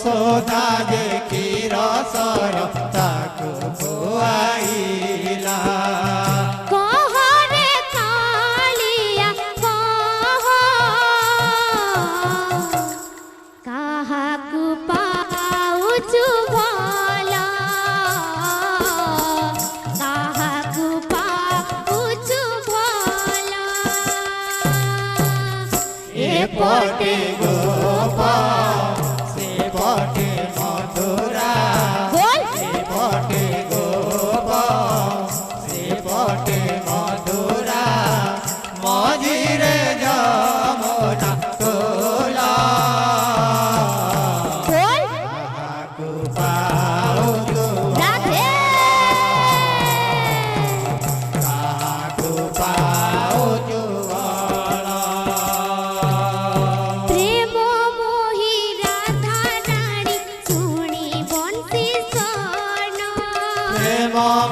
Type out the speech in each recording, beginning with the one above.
यशोदा जे क्षीर sir ताकू खुआइला। पटे गोपाल से पटे मथुरा, से पटे गोपाल से पटे मथुरा, मझिरे जमुना तोला। काहाकू पाऊ तू काहाकू पाऊ तू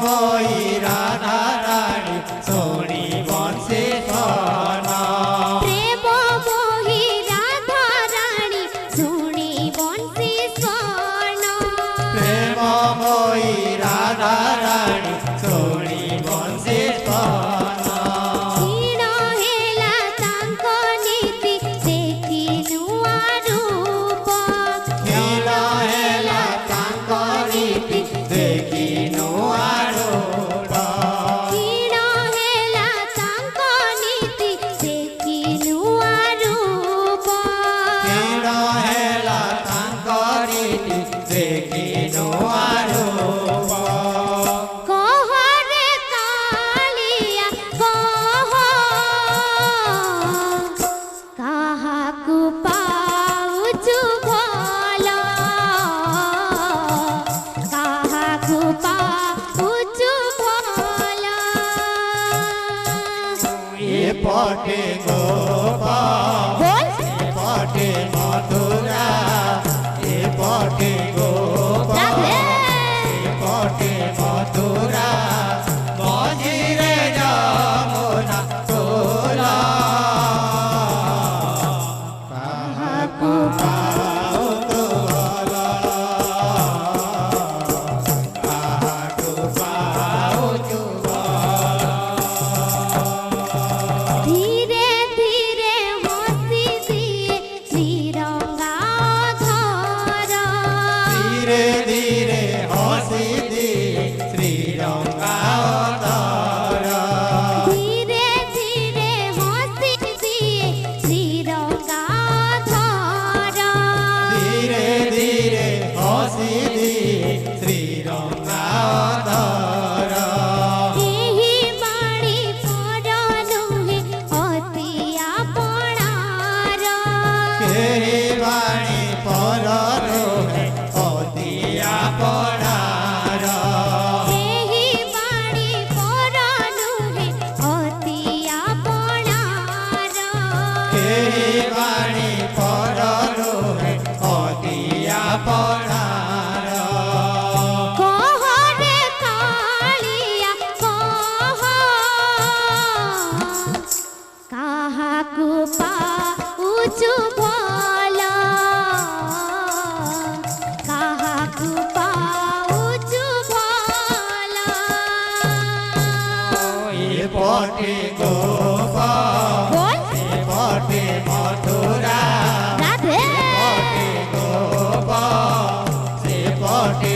मोई राधा रानी सोनी बंसी सोना। प्रेम मोही राधा रानी सोनी बंसी सोना। प्रेम मोई राधा रानी सोनी बंसी सोना। क्षीण हेला तांक नीति देखी नुआ रूप। क्षीण हेला तांक नीति देखी नुआ रूप। क्षीण हेला तांक नीति देखी नुआ रूप। क्षीण हेला तांक नीति देखी नुआ रूप। कह रे कालिया कह, काहाकू पाउछु भल, काहाकू पाउछु भल। ये पटे गोपाल ये पटे मथुरा, ये पटे गोपाल ये पटे मथुरा, मझिरे जमुना तोला। काहाकू पाऊ तू भला, काहाकू पाऊ तू धीरे धीरे हंसी दिए श्रीरंगाधर। धीरे धीरे हंसी दिए श्रीरंगाधर। धीरे धीरे हंसी दिए श्रीरंगाधर। धीरे धीरे हंसी दिए श्रीरंगाधर। एही बाणी पर नुहे अति आपणार। केही बाणी पर रोहे अति आपणार। एही बाणी पर नुहे अति आपणार। केही बाणी पर रोहे अति आपणार। कह रे कालिया कह, काहाकू पाउछु भल, काहाकू पाउछु भल। ये पटे गोपाल ये पटे मथुरा, राधे पटे गोपाल से पटे